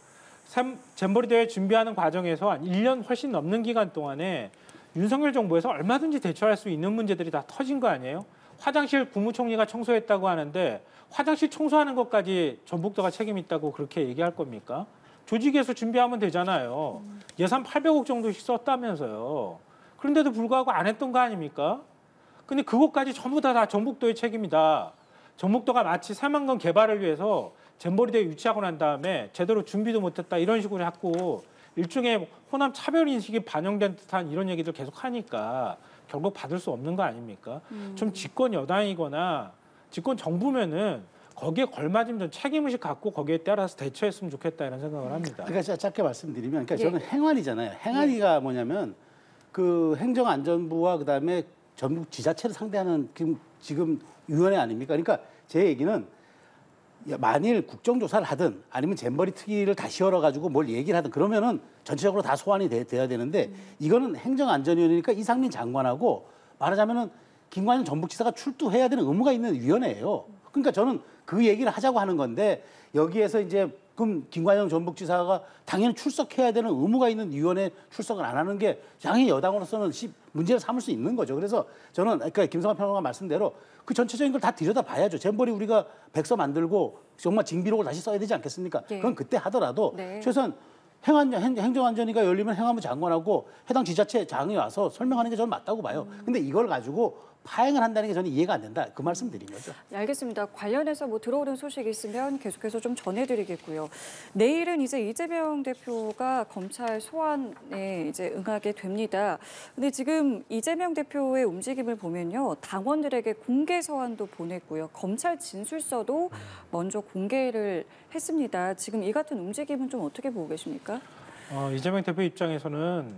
잼버리 대회 준비하는 과정에서 한 1년 훨씬 넘는 기간 동안에 윤석열 정부에서 얼마든지 대처할 수 있는 문제들이 다 터진 거 아니에요? 화장실 국무총리가 청소했다고 하는데 화장실 청소하는 것까지 전북도가 책임 있다고 그렇게 얘기할 겁니까? 조직에서 준비하면 되잖아요. 예산 800억 정도씩 썼다면서요. 그런데도 불구하고 안 했던 거 아닙니까? 근데 그것까지 전부 다 전북도의 책임이다. 전북도가 마치 새만금 개발을 위해서 잼버리 대회 유치하고 난 다음에 제대로 준비도 못했다, 이런 식으로 자꾸 일종의 호남 차별 인식이 반영된 듯한 이런 얘기들 계속 하니까 결국 받을 수 없는 거 아닙니까? 좀 집권 여당이거나 집권 정부면은 거기에 걸맞으면 좀 책임의식 갖고 거기에 따라서 대처했으면 좋겠다, 이런 생각을 합니다. 그러니까 짧게 말씀드리면, 그러니까 저는 행안이잖아요. 행안이가 뭐냐면 그 행정안전부와 그다음에 전북 지자체를 상대하는 지금 위원회 아닙니까? 그러니까 제 얘기는 만일 국정조사를 하든 아니면 잼버리 특위를 다시 열어가지고 뭘 얘기를 하든 그러면은 전체적으로 다 소환이 돼야 되는데, 이거는 행정안전위원회니까 이상민 장관하고 말하자면은 김관영 전북지사가 출두해야 되는 의무가 있는 위원회예요. 그러니까 저는 그 얘기를 하자고 하는 건데, 여기에서 이제 그럼 김관영 전북지사가 당연히 출석해야 되는 의무가 있는 위원회 출석을 안 하는 게 당연히 여당으로서는 문제를 삼을 수 있는 거죠. 그래서 저는 그러니까 김성환 평론가 말씀대로 그 전체적인 걸 다 들여다봐야죠. 잼버리 우리가 백서 만들고 정말 징비록을 다시 써야 되지 않겠습니까? 그건 그때 하더라도 최소한 행정안전위가 열리면 행안부 장관하고 해당 지자체 장이 와서 설명하는 게 저는 맞다고 봐요. 근데 이걸 가지고 파행을 한다는 게 저는 이해가 안 된다, 그 말씀 드린 거죠. 네, 알겠습니다. 관련해서 뭐 들어오는 소식 있으면 계속해서 좀 전해드리겠고요. 내일은 이제 이재명 대표가 검찰 소환에 이제 응하게 됩니다. 근데 지금 이재명 대표의 움직임을 보면요, 당원들에게 공개 서한도 보냈고요, 검찰 진술서도 먼저 공개를 했습니다. 지금 이 같은 움직임은 좀 어떻게 보고 계십니까? 이재명 대표 입장에서는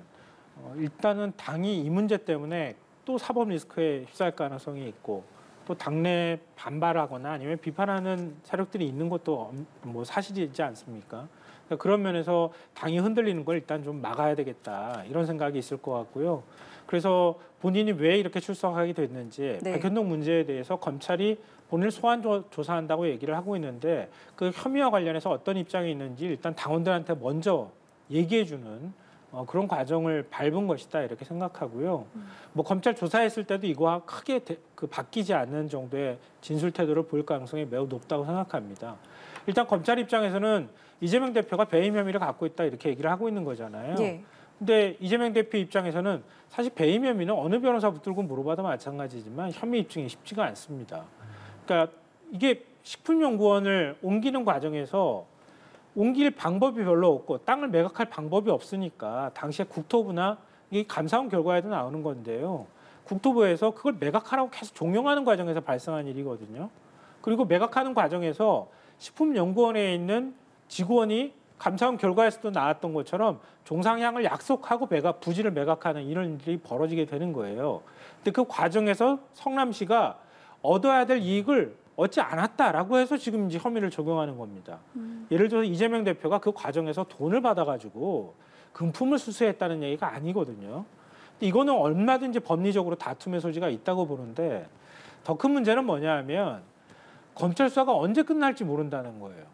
일단은 당이 이 문제 때문에 또 사법 리스크에 휩싸일 가능성이 있고 또 당내 반발하거나 아니면 비판하는 세력들이 있는 것도 뭐 사실이지 않습니까? 그러니까 그런 면에서 당이 흔들리는 걸 일단 좀 막아야 되겠다 이런 생각이 있을 것 같고요. 그래서 본인이 왜 이렇게 출석하게 됐는지 네. 백현동 문제에 대해서 검찰이 본인을 소환 조사한다고 얘기를 하고 있는데 그 혐의와 관련해서 어떤 입장이 있는지 일단 당원들한테 먼저 얘기해주는 그런 과정을 밟은 것이다 이렇게 생각하고요. 뭐 검찰 조사했을 때도 이거와 크게 바뀌지 않는 정도의 진술 태도를 보일 가능성이 매우 높다고 생각합니다. 일단 검찰 입장에서는 이재명 대표가 배임 혐의를 갖고 있다 이렇게 얘기를 하고 있는 거잖아요. 예. 근데 이재명 대표 입장에서는 사실 배임 혐의는 어느 변호사 붙들고 물어봐도 마찬가지지만 혐의 입증이 쉽지가 않습니다. 그러니까 이게 식품연구원을 옮기는 과정에서 옮길 방법이 별로 없고 땅을 매각할 방법이 없으니까 당시에 국토부나 이 감사원 결과에도 나오는 건데요. 국토부에서 그걸 매각하라고 계속 종용하는 과정에서 발생한 일이거든요. 그리고 매각하는 과정에서 식품연구원에 있는 직원이 감사원 결과에서도 나왔던 것처럼 종상향을 약속하고 부지를 매각하는 이런 일이 벌어지게 되는 거예요. 근데 그 과정에서 성남시가 얻어야 될 이익을 얻지 않았다라고 해서 지금 이제 혐의를 적용하는 겁니다. 예를 들어서 이재명 대표가 그 과정에서 돈을 받아가지고 금품을 수수했다는 얘기가 아니거든요. 근데 이거는 얼마든지 법리적으로 다툼의 소지가 있다고 보는데 더 큰 문제는 뭐냐 하면 검찰 수사가 언제 끝날지 모른다는 거예요.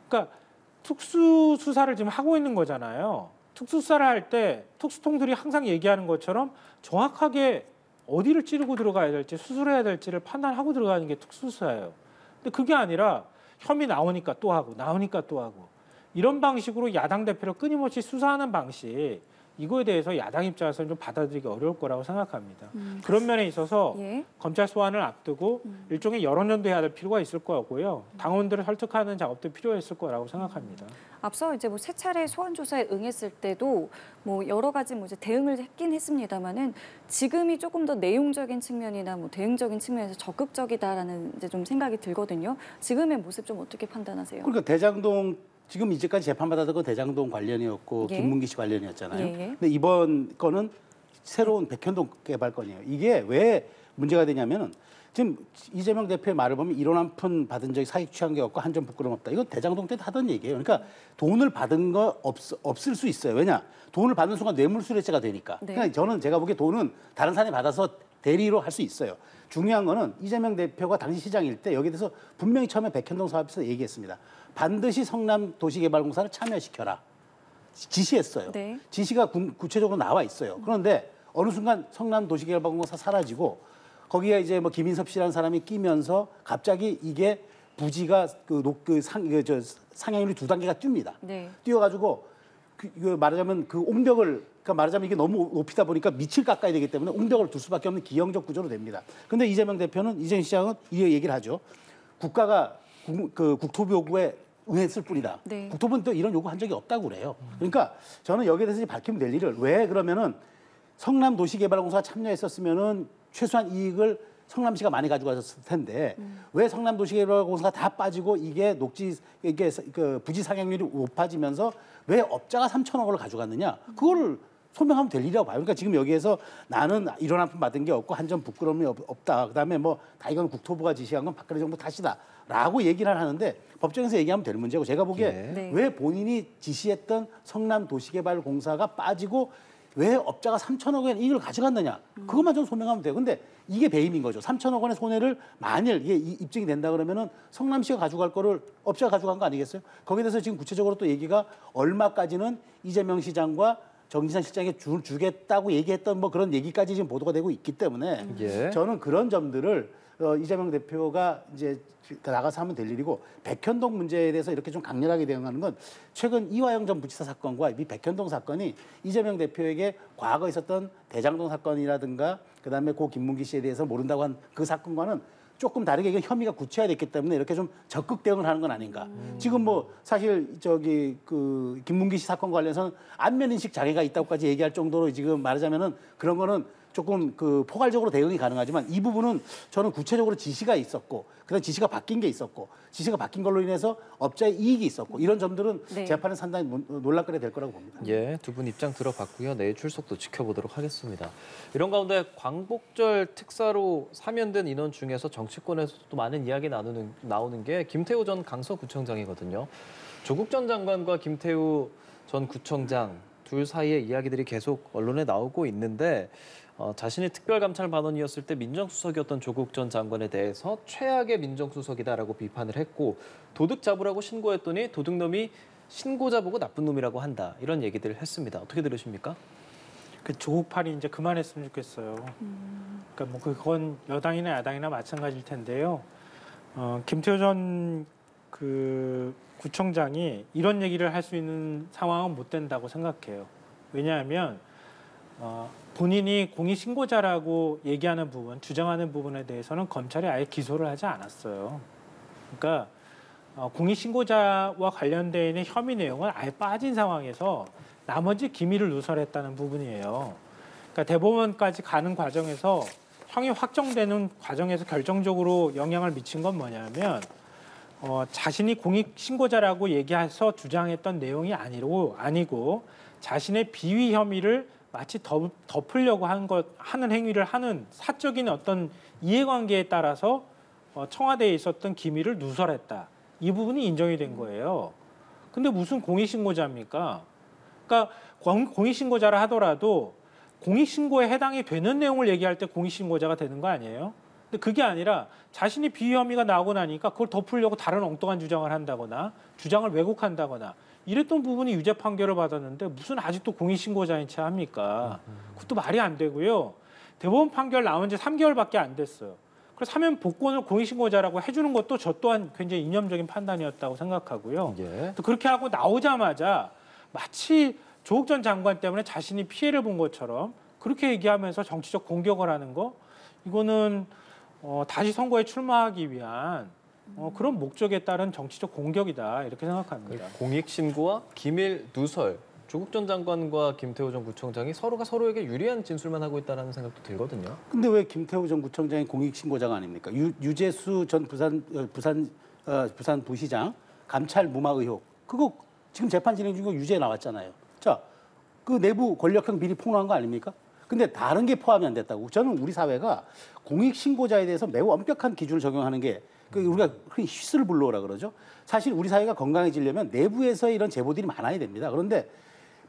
그러니까 특수수사를 지금 하고 있는 거잖아요. 특수수사를 할 때 특수통들이 항상 얘기하는 것처럼 정확하게 어디를 찌르고 들어가야 될지 수술해야 될지를 판단하고 들어가는 게 특수수사예요. 근데 그게 아니라 혐의 나오니까 또 하고 나오니까 또 하고 이런 방식으로 야당 대표를 끊임없이 수사하는 방식 이거에 대해서 야당 입장에서는 좀 받아들이기 어려울 거라고 생각합니다. 그런 면에 있어서 예. 검찰 소환을 앞두고 일종의 여론전도 해야 될 필요가 있을 거고요. 당원들을 설득하는 작업도 필요했을 거라고 생각합니다. 앞서 이제 뭐 세 차례 소환 조사에 응했을 때도 뭐 여러 가지 뭐 이제 대응을 했긴 했습니다만은 지금이 조금 더 내용적인 측면이나 뭐 대응적인 측면에서 적극적이다라는 이제 좀 생각이 들거든요. 지금의 모습 좀 어떻게 판단하세요? 그러니까 대장동 지금 이제까지 재판받았던 건 대장동 관련이었고 예. 김문기 씨 관련이었잖아요. 예, 예. 근데 이번 건은 새로운 백현동 개발 건이에요. 이게 왜 문제가 되냐면은 지금 이재명 대표의 말을 보면 1원 한 푼 받은 적이 사익 취한 게 없고 한 점 부끄럼 없다. 이거 대장동 때도 하던 얘기예요. 그러니까 돈을 받은 거 없을 수 있어요. 왜냐? 돈을 받는 순간 뇌물수뢰죄가 되니까. 네. 그러니까 제가 보기에 돈은 다른 사람이 받아서 대리로 할 수 있어요. 중요한 거는 이재명 대표가 당시 시장일 때 여기에 대해서 분명히 처음에 백현동 사업에서 얘기했습니다. 반드시 성남도시개발공사를 참여시켜라. 지시했어요. 네. 지시가 구체적으로 나와 있어요. 그런데 어느 순간 성남도시개발공사 사라지고 거기에 이제 뭐 김인섭 씨라는 사람이 끼면서 갑자기 이게 부지가 상향률이 2단계가 뜁니다. 네. 뛰어가지고 말하자면 그 옹벽을 그러니까 말하자면 이게 너무 높이다 보니까 밑을 깎아야 되기 때문에 옹벽을 둘 수밖에 없는 기형적 구조로 됩니다. 그런데 이재명 시장은 이 얘기를 하죠. 국가가 국토부 요구에 응했을 뿐이다. 네. 국토부는 또 이런 요구한 적이 없다고 그래요. 그러니까 저는 여기에 대해서 밝히면 될 일을 왜 그러면은 성남도시개발공사가 참여했었으면은 최소한 이익을 성남시가 많이 가져갔을 텐데 왜 성남도시개발공사가 다 빠지고 이게 그 부지 상향률이 높아지면서 왜 업자가 3천억 원을 가져갔느냐? 그거를 소명하면 될 일이라고 봐요. 그러니까 지금 여기에서 나는 이런 한 푼 받은 게 없고 한 점 부끄러움이 없다. 그다음에 뭐 다 이건 국토부가 지시한 건 박근혜 정부 탓이다라고 얘기를 하는데 법정에서 얘기하면 될 문제고 제가 보기에 네. 왜 본인이 지시했던 성남도시개발공사가 빠지고 왜 업자가 3천억 원 이익을 가져갔느냐. 그것만 좀 소명하면 돼요. 근데 이게 배임인 거죠. 3천억 원의 손해를 만일 이게 입증이 된다 그러면은 성남시가 가져갈 거를 업자가 가져간 거 아니겠어요? 거기에 대해서 지금 구체적으로 또 얘기가 얼마까지는 이재명 시장과 정진상 실장에 주겠다고 얘기했던 뭐 그런 얘기까지 지금 보도가 되고 있기 때문에 예. 저는 그런 점들을 이재명 대표가 이제 나가서 하면 될 일이고 백현동 문제에 대해서 이렇게 좀 강렬하게 대응하는 건 최근 이화영 전 부지사 사건과 이 백현동 사건이 이재명 대표에게 과거 있었던 대장동 사건이라든가 그다음에 고 김문기 씨에 대해서 모른다고 한 그 사건과는 조금 다르게 이게 혐의가 구체화됐기 때문에 이렇게 좀 적극 대응을 하는 건 아닌가. 지금 뭐 사실 그 김문기 씨 사건 관련해서는 안면 인식 장애가 있다고까지 얘기할 정도로 지금 말하자면은 그런 거는 조금 그 포괄적으로 대응이 가능하지만 이 부분은 저는 구체적으로 지시가 있었고 그다음 지시가 바뀐 게 있었고 지시가 바뀐 걸로 인해서 업자의 이익이 있었고 이런 점들은 네. 재판에 상당히 논란거리가 될 거라고 봅니다. 예, 두 분 입장 들어봤고요. 내일 출석도 지켜보도록 하겠습니다. 이런 가운데 광복절 특사로 사면된 인원 중에서 정치권에서도 또 많은 이야기 나오는 게 김태우 전 강서구청장이거든요. 조국 전 장관과 김태우 전 구청장 둘 사이의 이야기들이 계속 언론에 나오고 있는데 자신이 특별감찰반원이었을 때 민정수석이었던 조국 전 장관에 대해서 최악의 민정수석이다라고 비판을 했고 도둑 잡으라고 신고했더니 도둑놈이 신고자 보고 나쁜 놈이라고 한다. 이런 얘기들을 했습니다. 어떻게 들으십니까? 그 조국팔이 이제 그만했으면 좋겠어요. 그러니까 뭐 그건 여당이나 야당이나 마찬가지일 텐데요. 김태호 전 그 구청장이 이런 얘기를 할 수 있는 상황은 못 된다고 생각해요. 왜냐하면 본인이 공익신고자라고 얘기하는 부분, 주장하는 부분에 대해서는 검찰이 아예 기소를 하지 않았어요. 그러니까 공익신고자와 관련되어 있는 혐의 내용은 아예 빠진 상황에서 나머지 기밀을 누설했다는 부분이에요. 그러니까 대법원까지 가는 과정에서 형이 확정되는 과정에서 결정적으로 영향을 미친 건 뭐냐면 자신이 공익신고자라고 얘기해서 주장했던 내용이 아니고 자신의 비위 혐의를 마치 덮으려고 하는 행위를 하는 사적인 어떤 이해관계에 따라서 청와대에 있었던 기밀을 누설했다. 이 부분이 인정이 된 거예요. 근데 무슨 공익신고자입니까? 그러니까 공익신고자라 하더라도 공익신고에 해당이 되는 내용을 얘기할 때 공익신고자가 되는 거 아니에요? 근데 그게 아니라 자신이 비위 혐의가 나오고 나니까 그걸 덮으려고 다른 엉뚱한 주장을 한다거나 주장을 왜곡한다거나 이랬던 부분이 유죄 판결을 받았는데 무슨 아직도 공익신고자인 채 합니까? 그것도 말이 안 되고요. 대법원 판결 나온 지 3개월밖에 안 됐어요. 그래서 사면 복권을 공익신고자라고 해주는 것도 저 또한 굉장히 이념적인 판단이었다고 생각하고요. 예. 또 그렇게 하고 나오자마자 마치 조국 전 장관 때문에 자신이 피해를 본 것처럼 그렇게 얘기하면서 정치적 공격을 하는 거 이거는 다시 선거에 출마하기 위한 그런 목적에 따른 정치적 공격이다 이렇게 생각합니다. 공익신고와 기밀 누설. 조국 전 장관과 김태우 전 구청장이 서로가 서로에게 유리한 진술만 하고 있다는 생각도 들거든요. 근데 왜 김태우 전 구청장이 공익신고자가 아닙니까? 유재수 전 부산 부시장 감찰 무마 의혹 그거 지금 재판 진행 중이고 유죄 나왔잖아요. 자, 그 내부 권력형 비리 폭로한 거 아닙니까? 근데 다른 게 포함이 안 됐다고. 저는 우리 사회가 공익신고자에 대해서 매우 엄격한 기준을 적용하는 게 우리가 흔히 휘슬블로어라 그러죠. 사실 우리 사회가 건강해지려면 내부에서 이런 제보들이 많아야 됩니다. 그런데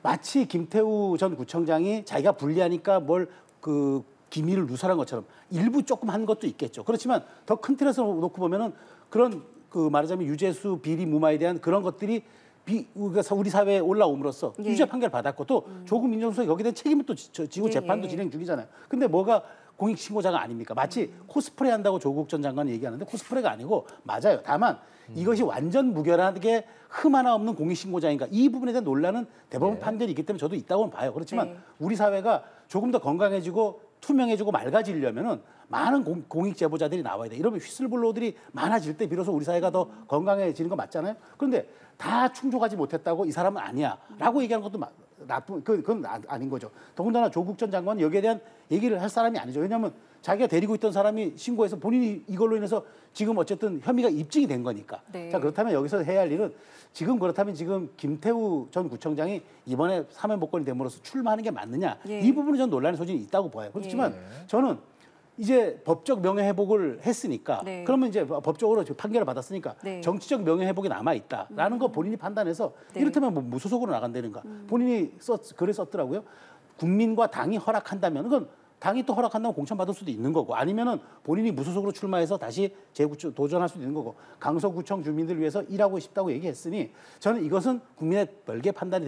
마치 김태우 전 구청장이 자기가 불리하니까 뭘 그 기밀을 누설한 것처럼 일부 조금 한 것도 있겠죠. 그렇지만 더 큰 틀에서 놓고 보면은 그런 그 말하자면 유재수 비리 무마에 대한 그런 것들이 우리 사회에 올라옴으로써 예. 유죄 판결 받았고 또 조국 민정수석이 여기에 대한 책임을 또 지고 예, 재판도 예. 진행 중이잖아요. 근데 뭐가 공익신고자가 아닙니까? 마치 코스프레 한다고 조국 전 장관이 얘기하는데 코스프레가 아니고 맞아요. 다만 이것이 완전 무결하게 흠 하나 없는 공익신고자인가 이 부분에 대한 논란은 대법원 판결이 있기 때문에 저도 있다고 봐요. 그렇지만 네. 우리 사회가 조금 더 건강해지고 투명해지고 맑아지려면은 많은 공익 제보자들이 나와야 돼. 이러면 휘슬블로우들이 많아질 때 비로소 우리 사회가 더 건강해지는 거 맞잖아요. 그런데 다 충족하지 못했다고 이 사람은 아니야라고 얘기하는 것도 나쁜 그건 아닌 거죠. 더군다나 조국 전 장관은 여기에 대한 얘기를 할 사람이 아니죠. 왜냐하면 자기가 데리고 있던 사람이 신고해서 본인이 이걸로 인해서 지금 어쨌든 혐의가 입증이 된 거니까. 네. 자 그렇다면 여기서 해야 할 일은 그렇다면 지금 김태우 전 구청장이 이번에 사면 복권이 됨으로써 출마하는 게 맞느냐 예. 이 부분은 전 논란의 소진이 있다고 봐요. 그렇지만 저는 이제 법적 명예회복을 했으니까 네. 그러면 이제 법적으로 판결을 받았으니까 네. 정치적 명예회복이 남아있다라는 거 본인이 판단해서 네. 이렇다면 뭐 무소속으로 나간다는가 본인이 글을 썼더라고요. 국민과 당이 허락한다면 그건 당이 또 허락한다면 공천받을 수도 있는 거고 아니면은 본인이 무소속으로 출마해서 다시 도전할 수도 있는 거고 강서구청 주민들을 위해서 일하고 싶다고 얘기했으니 저는 이것은 국민의 별개 판단이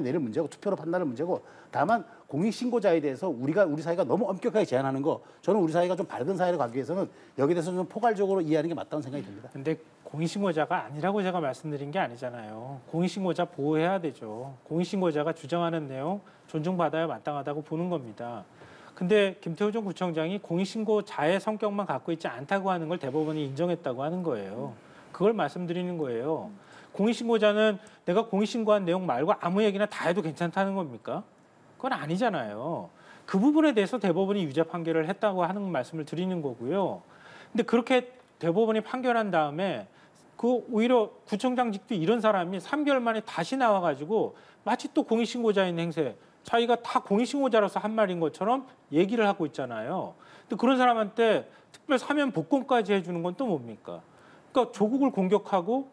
내릴 문제고 투표로 판단할 문제고 다만 공익신고자에 대해서 우리 사회가 너무 엄격하게 제한하는 거 저는 우리 사회가 좀 밝은 사회로 가기 위해서는 여기에 대해서 좀 포괄적으로 이해하는 게 맞다는 생각이 듭니다. 근데 공익신고자가 아니라고 제가 말씀드린 게 아니잖아요. 공익신고자 보호해야 되죠. 공익신고자가 주장하는 내용 존중받아야 마땅하다고 보는 겁니다. 근데 김태우 전 구청장이 공익신고자의 성격만 갖고 있지 않다고 하는 걸 대법원이 인정했다고 하는 거예요. 그걸 말씀드리는 거예요. 공익신고자는 내가 공익신고한 내용 말고 아무 얘기나 다 해도 괜찮다는 겁니까? 그건 아니잖아요. 그 부분에 대해서 대법원이 유죄 판결을 했다고 하는 말씀을 드리는 거고요. 근데 그렇게 대법원이 판결한 다음에 그 오히려 구청장직도 이런 사람이 3개월 만에 다시 나와가지고 마치 또 공익신고자인 행세, 자기가 다 공익신고자로서 한 말인 것처럼 얘기를 하고 있잖아요. 근데 그런 사람한테 특별 사면 복권까지 해주는 건 또 뭡니까? 그러니까 조국을 공격하고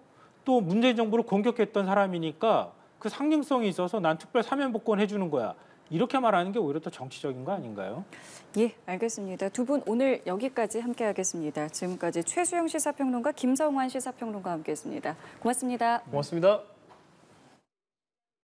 또 문재인 정부를 공격했던 사람이니까 그 상징성이 있어서 난 특별 사면 복권 해주는 거야. 이렇게 말하는 게 오히려 더 정치적인 거 아닌가요? 예, 알겠습니다. 두 분 오늘 여기까지 함께하겠습니다. 지금까지 최수영 시사평론가, 김성환 시사평론가와 함께했습니다. 고맙습니다. 고맙습니다.